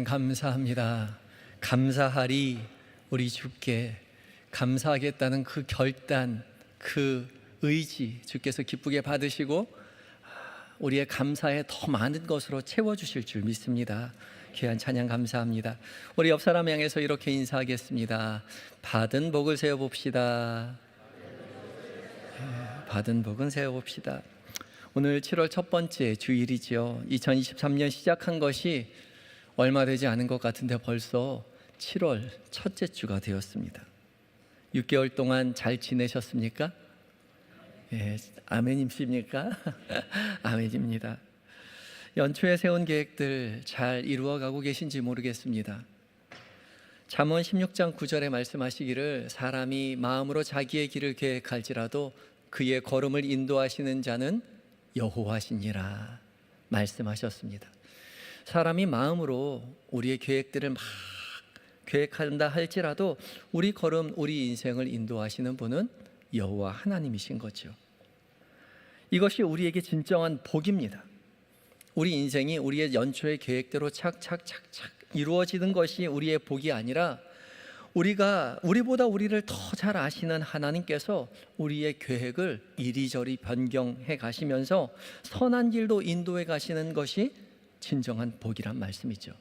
감사합니다. 감사하리 우리 주께 감사하겠다는 그 결단, 그 의지 주께서 기쁘게 받으시고 우리의 감사에 더 많은 것으로 채워주실 줄 믿습니다. 귀한 찬양 감사합니다. 우리 옆 사람 향해서 이렇게 인사하겠습니다. 받은 복을 세어봅시다. 받은 복은 세어봅시다. 오늘 7월 첫 번째 주일이죠. 2023년 시작한 것이 얼마 되지 않은 것 같은데 벌써 7월 첫째 주가 되었습니다. 6개월 동안 잘 지내셨습니까? 예, 아멘입니까? 아멘입니다. 연초에 세운 계획들 잘 이루어가고 계신지 모르겠습니다. 잠언 16장 9절에 말씀하시기를 사람이 마음으로 자기의 길을 계획할지라도 그의 걸음을 인도하시는 자는 여호와시니라 말씀하셨습니다. 사람이 마음으로 우리의 계획들을 막 계획한다 할지라도 우리 걸음, 우리 인생을 인도하시는 분은 여호와 하나님이신 거죠. 이것이 우리에게 진정한 복입니다. 우리 인생이 우리의 연초의 계획대로 착착착착 이루어지는 것이 우리의 복이 아니라 우리보다 우리를 더 잘 아시는 하나님께서 우리의 계획을 이리저리 변경해 가시면서 선한 길도 인도해 가시는 것이 진정한 복이란 말씀이죠.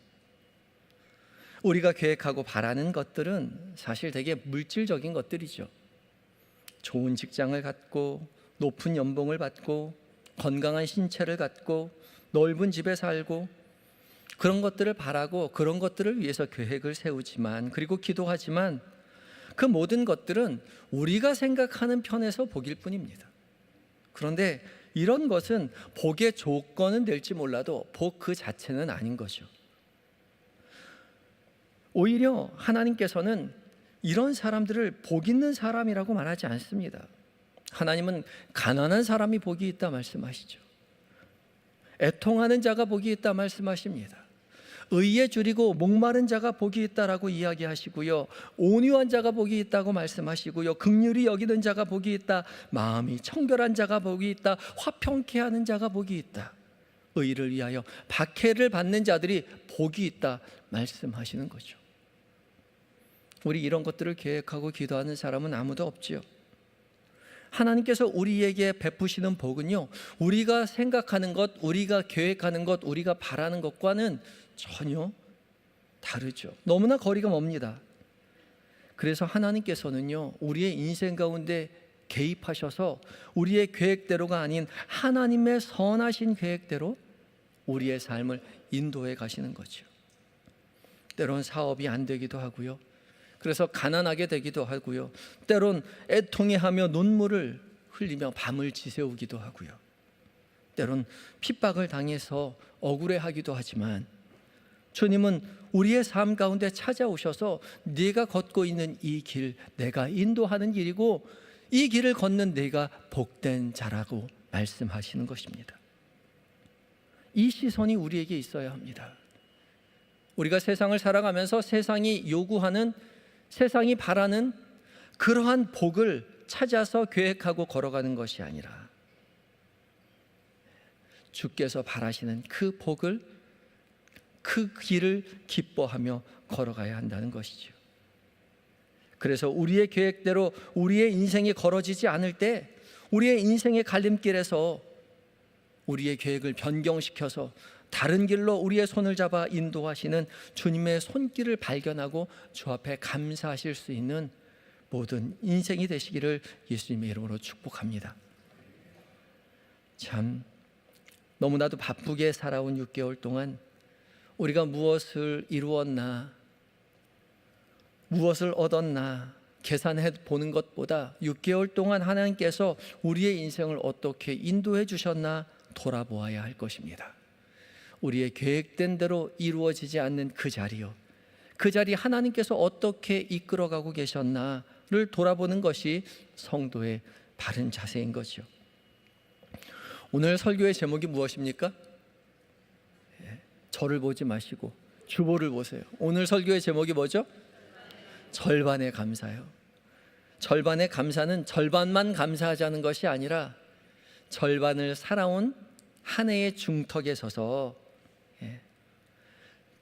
우리가 계획하고 바라는 것들은 사실 되게 물질적인 것들이죠. 좋은 직장을 갖고 높은 연봉을 받고 건강한 신체를 갖고 넓은 집에 살고 그런 것들을 바라고 그런 것들을 위해서 계획을 세우지만 그리고 기도하지만 그 모든 것들은 우리가 생각하는 편에서 복일 뿐입니다. 그런데 이런 것은 복의 조건은 될지 몰라도 복 그 자체는 아닌 거죠. 오히려 하나님께서는 이런 사람들을 복 있는 사람이라고 말하지 않습니다. 하나님은 가난한 사람이 복이 있다 말씀하시죠. 애통하는 자가 복이 있다 말씀하십니다. 의에 줄이고 목마른 자가 복이 있다라고 이야기하시고요, 온유한 자가 복이 있다고 말씀하시고요, 긍휼히 여기는 자가 복이 있다, 마음이 청결한 자가 복이 있다, 화평케 하는 자가 복이 있다, 의를 위하여 박해를 받는 자들이 복이 있다 말씀하시는 거죠. 우리 이런 것들을 계획하고 기도하는 사람은 아무도 없지요. 하나님께서 우리에게 베푸시는 복은요, 우리가 생각하는 것, 우리가 계획하는 것, 우리가 바라는 것과는 전혀 다르죠. 너무나 거리가 멉니다. 그래서 하나님께서는요, 우리의 인생 가운데 개입하셔서 우리의 계획대로가 아닌 하나님의 선하신 계획대로 우리의 삶을 인도해 가시는 거죠. 때론 사업이 안 되기도 하고요, 그래서 가난하게 되기도 하고요, 때론 애통해하며 눈물을 흘리며 밤을 지새우기도 하고요, 때론 핍박을 당해서 억울해하기도 하지만 주님은 우리의 삶 가운데 찾아오셔서 네가 걷고 있는 이 길 내가 인도하는 길이고 이 길을 걷는 네가 복된 자라고 말씀하시는 것입니다. 이 시선이 우리에게 있어야 합니다. 우리가 세상을 살아가면서 세상이 요구하는, 세상이 바라는 그러한 복을 찾아서 계획하고 걸어가는 것이 아니라 주께서 바라시는 그 복을, 그 길을 기뻐하며 걸어가야 한다는 것이죠. 그래서 우리의 계획대로 우리의 인생이 걸어지지 않을 때 우리의 인생의 갈림길에서 우리의 계획을 변경시켜서 다른 길로 우리의 손을 잡아 인도하시는 주님의 손길을 발견하고 주 앞에 감사하실 수 있는 모든 인생이 되시기를 예수님의 이름으로 축복합니다. 참 너무나도 바쁘게 살아온 6개월 동안 우리가 무엇을 이루었나, 무엇을 얻었나 계산해 보는 것보다 6개월 동안 하나님께서 우리의 인생을 어떻게 인도해 주셨나 돌아보아야 할 것입니다. 우리의 계획된 대로 이루어지지 않는 그 자리요, 그 자리 하나님께서 어떻게 이끌어가고 계셨나를 돌아보는 것이 성도의 바른 자세인 거죠. 오늘 설교의 제목이 무엇입니까? 저를 보지 마시고 주보를 보세요. 오늘 설교의 제목이 뭐죠? 절반의 감사요. 절반의 감사는 절반만 감사하자는 것이 아니라 절반을 살아온 한 해의 중턱에 서서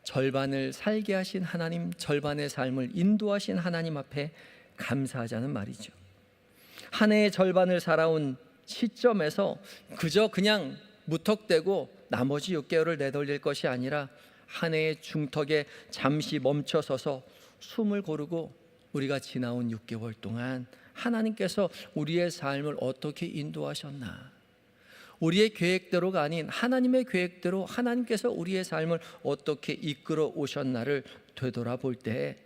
절반을 살게 하신 하나님, 절반의 삶을 인도하신 하나님 앞에 감사하자는 말이죠. 한 해의 절반을 살아온 시점에서 그저 그냥 무턱대고 나머지 6개월을 내돌릴 것이 아니라 한 해의 중턱에 잠시 멈춰서서 숨을 고르고 우리가 지나온 6개월 동안 하나님께서 우리의 삶을 어떻게 인도하셨나, 우리의 계획대로가 아닌 하나님의 계획대로 하나님께서 우리의 삶을 어떻게 이끌어 오셨나를 되돌아볼 때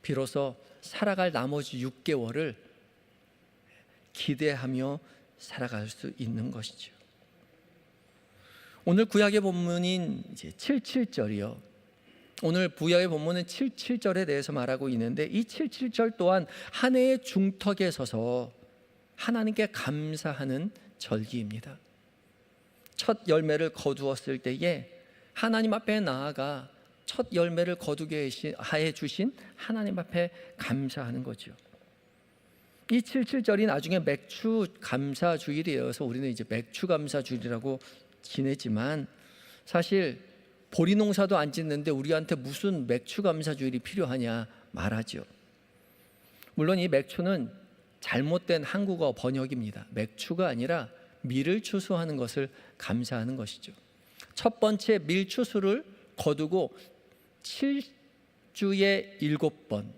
비로소 살아갈 나머지 6개월을 기대하며 살아갈 수 있는 것이죠. 오늘 구약의 본문인 이제 77절이요. 오늘 구약의 본문은 77절에 대해서 말하고 있는데 이 77절 또한 한 해의 중턱에 서서 하나님께 감사하는 절기입니다. 첫 열매를 거두었을 때에 하나님 앞에 나아가 첫 열매를 거두게 해 주신 하나님 앞에 감사하는 거죠. 이 77절이 나중에 맥주 감사 주일이 되어서 우리는 이제 맥주 감사 주일이라고 지내지만 사실 보리 농사도 안 짓는데 우리한테 무슨 맥주 감사 주일이 필요하냐 말하죠. 물론 이 맥주는 잘못된 한국어 번역입니다. 맥주가 아니라 밀을 추수하는 것을 감사하는 것이죠. 첫 번째 밀 추수를 거두고 7주에 7번,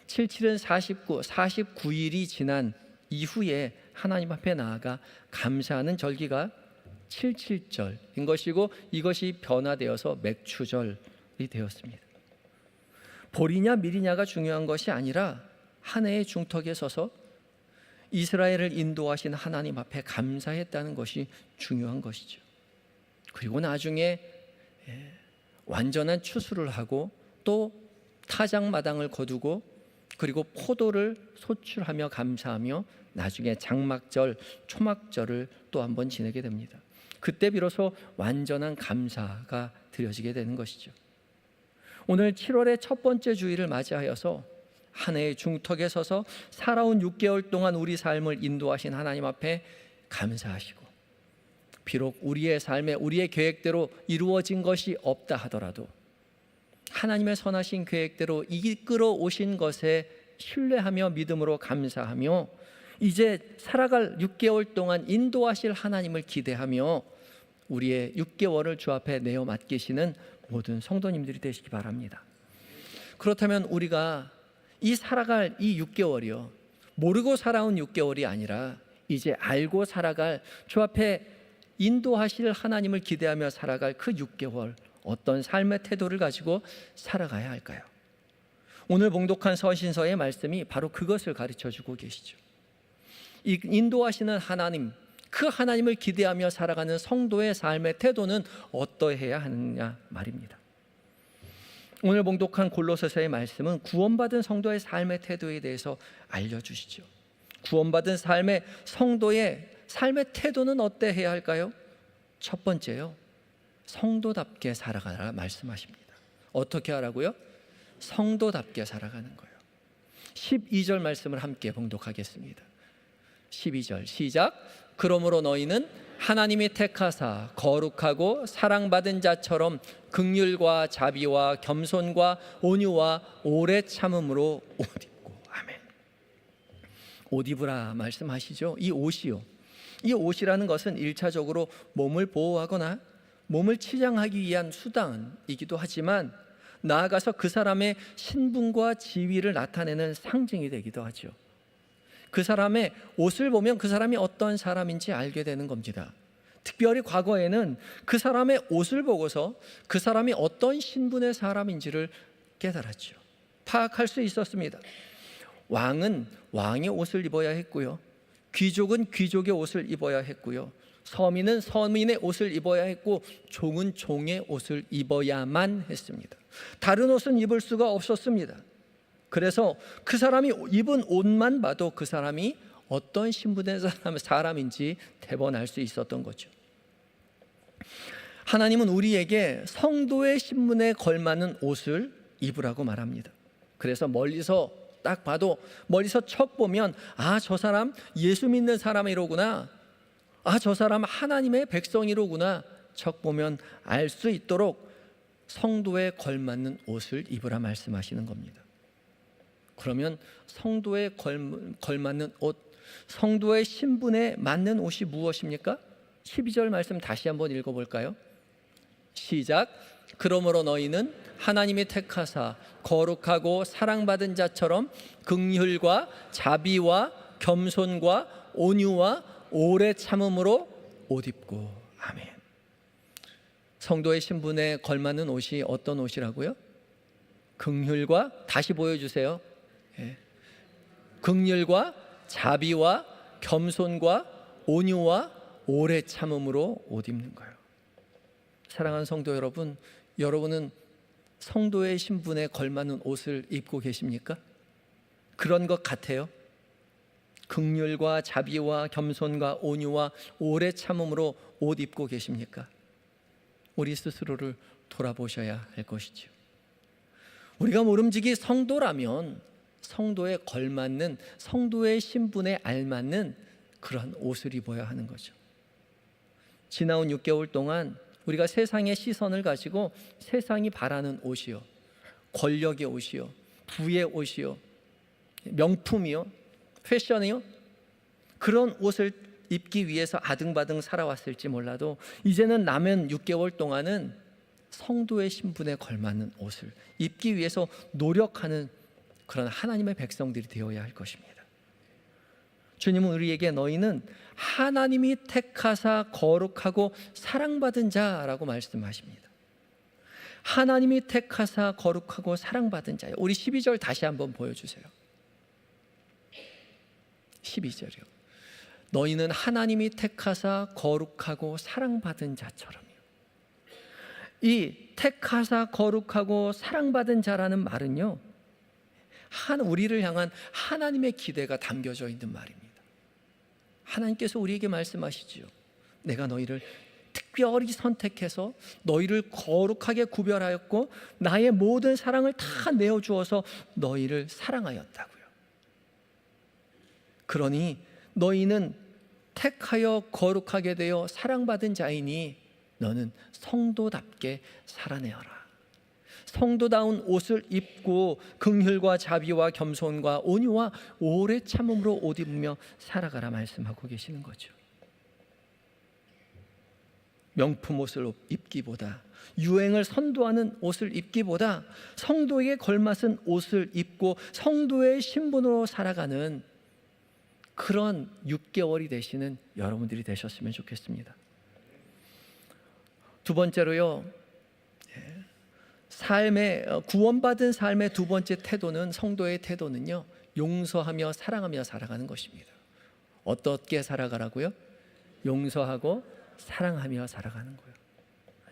77은 49일이 지난 이후에 하나님 앞에 나아가 감사하는 절기가 77절인 것이고 이것이 변화되어서 맥추절이 되었습니다. 보리냐 밀이냐가 중요한 것이 아니라 한 해의 중턱에 서서 이스라엘을 인도하신 하나님 앞에 감사했다는 것이 중요한 것이죠. 그리고 나중에 완전한 추수를 하고 또 타작마당을 거두고 그리고 포도를 소출하며 감사하며 나중에 장막절, 초막절을 또 한 번 지내게 됩니다. 그때 비로소 완전한 감사가 드려지게 되는 것이죠. 오늘 7월의 첫 번째 주일을 맞이하여서 한 해의 중턱에 서서 살아온 6개월 동안 우리 삶을 인도하신 하나님 앞에 감사하시고 비록 우리의 삶에 우리의 계획대로 이루어진 것이 없다 하더라도 하나님의 선하신 계획대로 이끌어 오신 것에 신뢰하며 믿음으로 감사하며 이제 살아갈 6개월 동안 인도하실 하나님을 기대하며 우리의 6개월을 주 앞에 내어 맡기시는 모든 성도님들이 되시기 바랍니다. 그렇다면 우리가 이 살아갈 이 6개월이요 모르고 살아온 6개월이 아니라 이제 알고 살아갈 주 앞에 인도하실 하나님을 기대하며 살아갈 그 6개월 어떤 삶의 태도를 가지고 살아가야 할까요? 오늘 봉독한 서신서의 말씀이 바로 그것을 가르쳐주고 계시죠. 이 인도하시는 하나님, 그 하나님을 기대하며 살아가는 성도의 삶의 태도는 어떠해야 하느냐 말입니다. 오늘 봉독한 골로새서의 말씀은 구원받은 성도의 삶의 태도에 대해서 알려주시죠. 구원받은 삶의 성도의 삶의 태도는 어떠해야 할까요? 첫 번째요, 성도답게 살아가라 말씀하십니다. 어떻게 하라고요? 성도답게 살아가는 거예요. 12절 말씀을 함께 봉독하겠습니다. 12절 시작. 그러므로 너희는 하나님이 택하사 거룩하고 사랑받은 자처럼 긍휼과 자비와 겸손과 온유와 오래 참음으로 옷 입고. 아멘. 옷 입으라 말씀하시죠. 이 옷이요, 이 옷이라는 것은 1차적으로 몸을 보호하거나 몸을 치장하기 위한 수단이기도 하지만 나아가서 그 사람의 신분과 지위를 나타내는 상징이 되기도 하죠. 그 사람의 옷을 보면 그 사람이 어떤 사람인지 알게 되는 겁니다. 특별히 과거에는 그 사람의 옷을 보고서 그 사람이 어떤 신분의 사람인지를 깨달았죠. 파악할 수 있었습니다. 왕은 왕의 옷을 입어야 했고요, 귀족은 귀족의 옷을 입어야 했고요, 서민은 서민의 옷을 입어야 했고 종은 종의 옷을 입어야만 했습니다. 다른 옷은 입을 수가 없었습니다. 그래서 그 사람이 입은 옷만 봐도 그 사람이 어떤 신분의 사람인지 대번 알 수 있었던 거죠. 하나님은 우리에게 성도의 신분에 걸맞는 옷을 입으라고 말합니다. 그래서 멀리서 딱 봐도, 멀리서 척 보면 아, 저 사람 예수 믿는 사람이로구나, 아, 저 사람 하나님의 백성이로구나 척 보면 알 수 있도록 성도에 걸맞는 옷을 입으라 말씀하시는 겁니다. 그러면 성도에 걸맞는 옷, 성도의 신분에 맞는 옷이 무엇입니까? 12절 말씀 다시 한번 읽어볼까요? 시작. 그러므로 너희는 하나님이 택하사 거룩하고 사랑받은 자처럼 긍휼과 자비와 겸손과 온유와 오래 참음으로 옷 입고. 아멘. 성도의 신분에 걸맞는 옷이 어떤 옷이라고요? 긍휼과, 다시 보여주세요. 긍휼과 자비와 겸손과 온유와 오래 참음으로 옷 입는 거예요. 사랑하는 성도 여러분, 여러분은 성도의 신분에 걸맞는 옷을 입고 계십니까? 그런 것 같아요? 긍휼과 자비와 겸손과 온유와 오래 참음으로 옷 입고 계십니까? 우리 스스로를 돌아보셔야 할 것이죠. 우리가 모름지기 성도라면 성도에 걸맞는, 성도의 신분에 알맞는 그런 옷을 입어야 하는 거죠. 지나온 6개월 동안 우리가 세상의 시선을 가지고 세상이 바라는 옷이요, 권력의 옷이요, 부의 옷이요, 명품이요, 패션이요, 그런 옷을 입기 위해서 아등바등 살아왔을지 몰라도 이제는 남은 6개월 동안은 성도의 신분에 걸맞는 옷을 입기 위해서 노력하는 그런 하나님의 백성들이 되어야 할 것입니다. 주님은 우리에게 너희는 하나님이 택하사 거룩하고 사랑받은 자라고 말씀하십니다. 하나님이 택하사 거룩하고 사랑받은 자요. 우리 12절 다시 한번 보여주세요. 12절이요. 너희는 하나님이 택하사 거룩하고 사랑받은 자처럼요. 이 택하사 거룩하고 사랑받은 자라는 말은요, 우리를 향한 하나님의 기대가 담겨져 있는 말입니다. 하나님께서 우리에게 말씀하시지요. 내가 너희를 특별히 선택해서 너희를 거룩하게 구별하였고 나의 모든 사랑을 다 내어주어서 너희를 사랑하였다고요. 그러니 너희는 택하여 거룩하게 되어 사랑받은 자이니 너는 성도답게 살아내어라. 성도다운 옷을 입고 긍휼과 자비와 겸손과 온유와 오래 참음으로 옷 입으며 살아가라 말씀하고 계시는 거죠. 명품 옷을 입기보다, 유행을 선도하는 옷을 입기보다 성도에게 걸맞은 옷을 입고 성도의 신분으로 살아가는 그런 6개월이 되시는 여러분들이 되셨으면 좋겠습니다. 두 번째로요, 구원받은 삶의 두 번째 태도는, 성도의 태도는요, 용서하며 사랑하며 살아가는 것입니다. 어떻게 살아가라고요? 용서하고 사랑하며 살아가는 거예요.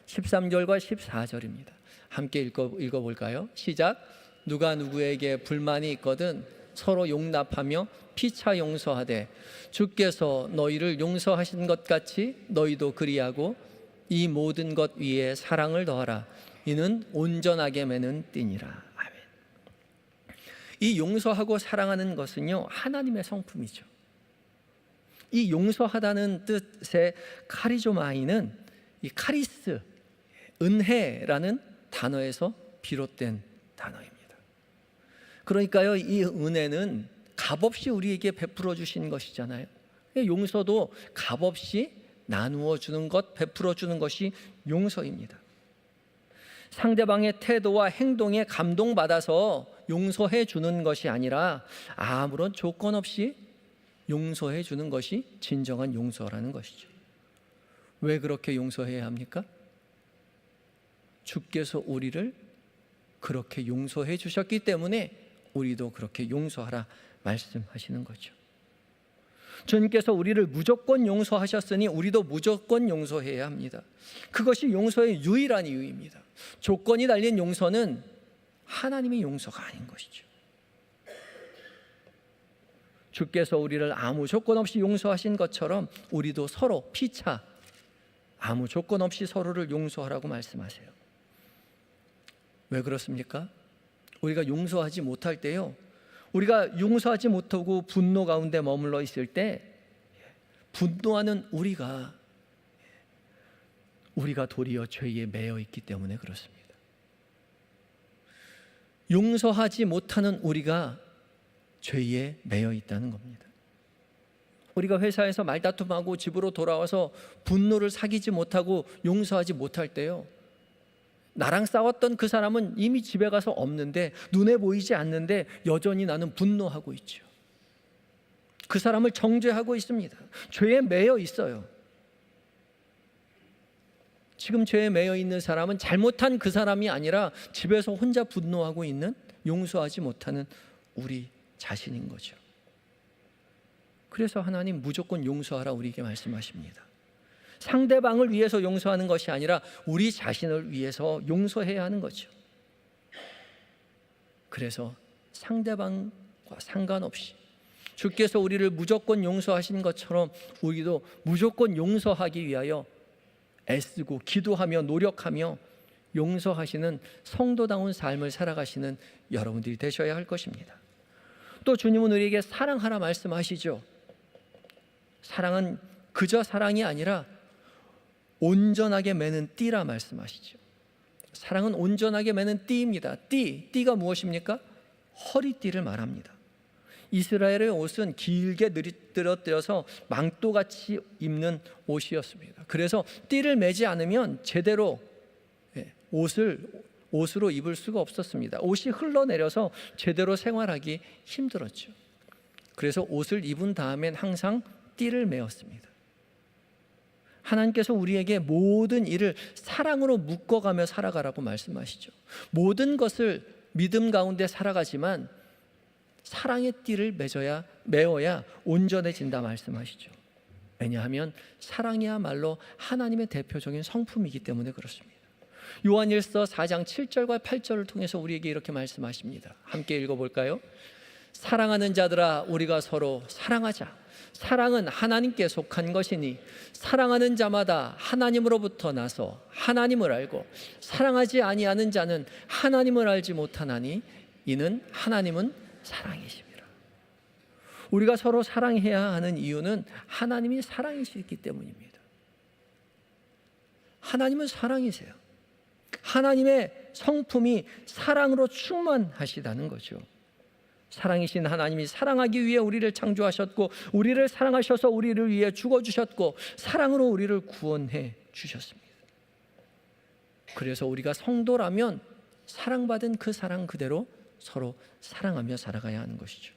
13절과 14절입니다. 함께 읽어볼까요? 시작. 누가 누구에게 불만이 있거든 서로 용납하며 피차 용서하되 주께서 너희를 용서하신 것 같이 너희도 그리하고 이 모든 것 위에 사랑을 더하라. 이는 온전하게 매는 띠니라. 아멘. 이 용서하고 사랑하는 것은요, 하나님의 성품이죠. 이 용서하다는 뜻의 카리조마이는 이 카리스, 은혜라는 단어에서 비롯된 단어입니다. 그러니까요, 이 은혜는 값없이 우리에게 베풀어 주신 것이잖아요. 용서도 값없이 나누어 주는 것, 베풀어 주는 것이 용서입니다. 상대방의 태도와 행동에 감동받아서 용서해 주는 것이 아니라 아무런 조건 없이 용서해 주는 것이 진정한 용서라는 것이죠. 왜 그렇게 용서해야 합니까? 주께서 우리를 그렇게 용서해 주셨기 때문에 우리도 그렇게 용서하라 말씀하시는 거죠. 주님께서 우리를 무조건 용서하셨으니 우리도 무조건 용서해야 합니다. 그것이 용서의 유일한 이유입니다. 조건이 달린 용서는 하나님의 용서가 아닌 것이죠. 주께서 우리를 아무 조건 없이 용서하신 것처럼 우리도 서로 피차 아무 조건 없이 서로를 용서하라고 말씀하세요. 왜 그렇습니까? 우리가 용서하지 못할 때요, 우리가 용서하지 못하고 분노 가운데 머물러 있을 때 분노하는 우리가 도리어 죄에 매여 있기 때문에 그렇습니다. 용서하지 못하는 우리가 죄에 매여 있다는 겁니다. 우리가 회사에서 말다툼하고 집으로 돌아와서 분노를 사귀지 못하고 용서하지 못할 때요, 나랑 싸웠던 그 사람은 이미 집에 가서 없는데, 눈에 보이지 않는데 여전히 나는 분노하고 있죠. 그 사람을 정죄하고 있습니다. 죄에 매여 있어요. 지금 죄에 매여 있는 사람은 잘못한 그 사람이 아니라 집에서 혼자 분노하고 있는, 용서하지 못하는 우리 자신인 거죠. 그래서 하나님 무조건 용서하라 우리에게 말씀하십니다. 상대방을 위해서 용서하는 것이 아니라 우리 자신을 위해서 용서해야 하는 거죠. 그래서 상대방과 상관없이 주께서 우리를 무조건 용서하신 것처럼 우리도 무조건 용서하기 위하여 애쓰고 기도하며 노력하며 용서하시는 성도다운 삶을 살아가시는 여러분들이 되셔야 할 것입니다. 또 주님은 우리에게 사랑하라 말씀하시죠. 사랑은 그저 사랑이 아니라 온전하게 매는 띠라 말씀하시죠. 사랑은 온전하게 매는 띠입니다. 띠가 무엇입니까? 허리띠를 말합니다. 이스라엘의 옷은 길게 늘어뜨려서 망토같이 입는 옷이었습니다. 그래서 띠를 매지 않으면 제대로 옷으로 입을 수가 없었습니다. 옷이 흘러내려서 제대로 생활하기 힘들었죠. 그래서 옷을 입은 다음엔 항상 띠를 메었습니다. 하나님께서 우리에게 모든 일을 사랑으로 묶어가며 살아가라고 말씀하시죠. 모든 것을 믿음 가운데 살아가지만 사랑의 띠를 메어야 온전해진다 말씀하시죠. 왜냐하면 사랑이야말로 하나님의 대표적인 성품이기 때문에 그렇습니다. 요한일서 4장 7절과 8절을 통해서 우리에게 이렇게 말씀하십니다. 함께 읽어볼까요? 사랑하는 자들아, 우리가 서로 사랑하자. 사랑은 하나님께 속한 것이니 사랑하는 자마다 하나님으로부터 나서 하나님을 알고 사랑하지 아니하는 자는 하나님을 알지 못하나니 이는 하나님은 사랑이십니다. 우리가 서로 사랑해야 하는 이유는 하나님이 사랑이시기 때문입니다. 하나님은 사랑이세요. 하나님의 성품이 사랑으로 충만하시다는 거죠. 사랑이신 하나님이 사랑하기 위해 우리를 창조하셨고 우리를 사랑하셔서 우리를 위해 죽어주셨고 사랑으로 우리를 구원해 주셨습니다. 그래서 우리가 성도라면 사랑받은 그 사랑 그대로 서로 사랑하며 살아가야 하는 것이죠.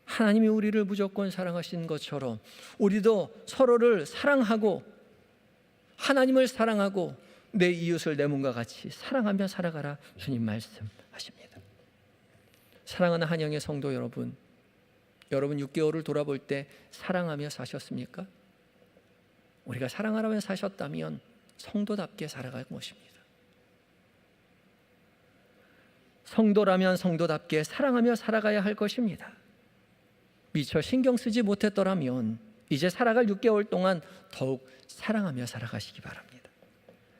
하나님이 우리를 무조건 사랑하신 것처럼 우리도 서로를 사랑하고 하나님을 사랑하고 내 이웃을 내 몸과 같이 사랑하며 살아가라 주님 말씀하십니다. 사랑하는 한영의 성도 여러분, 여러분 6개월을 돌아볼 때 사랑하며 사셨습니까? 우리가 사랑하며 사셨다면 성도답게 살아갈 것입니다. 성도라면 성도답게 사랑하며 살아가야 할 것입니다. 미처 신경 쓰지 못했더라면 이제 살아갈 6개월 동안 더욱 사랑하며 살아가시기 바랍니다.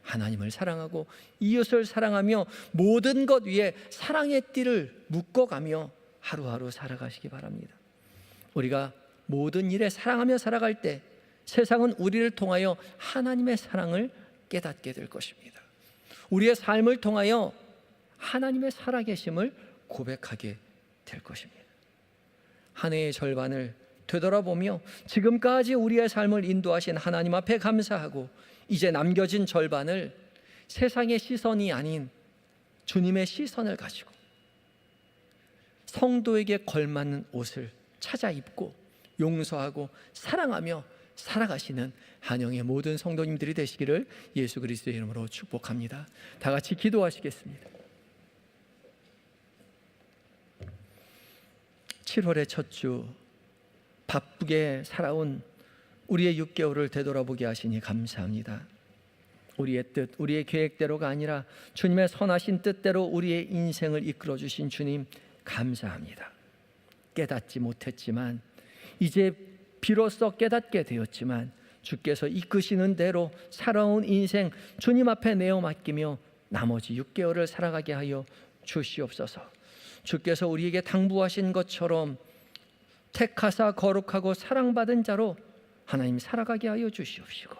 하나님을 사랑하고 이웃을 사랑하며 모든 것 위에 사랑의 띠를 묶어가며 하루하루 살아가시기 바랍니다. 우리가 모든 일에 사랑하며 살아갈 때 세상은 우리를 통하여 하나님의 사랑을 깨닫게 될 것입니다. 우리의 삶을 통하여 하나님의 살아계심을 고백하게 될 것입니다. 한 해의 절반을 되돌아보며 지금까지 우리의 삶을 인도하신 하나님 앞에 감사하고 이제 남겨진 절반을 세상의 시선이 아닌 주님의 시선을 가지고 성도에게 걸맞는 옷을 찾아 입고 용서하고 사랑하며 살아가시는 한영의 모든 성도님들이 되시기를 예수 그리스도의 이름으로 축복합니다. 다 같이 기도하시겠습니다. 7월의 첫 주 바쁘게 살아온 우리의 6개월을 되돌아보게 하시니 감사합니다. 우리의 뜻, 우리의 계획대로가 아니라 주님의 선하신 뜻대로 우리의 인생을 이끌어 주신 주님 감사합니다. 깨닫지 못했지만 이제 비로소 깨닫게 되었지만 주께서 이끄시는 대로 살아온 인생 주님 앞에 내어 맡기며 나머지 6개월을 살아가게 하여 주시옵소서. 주께서 우리에게 당부하신 것처럼 택하사 거룩하고 사랑받은 자로 하나님 살아가게 하여 주시옵시고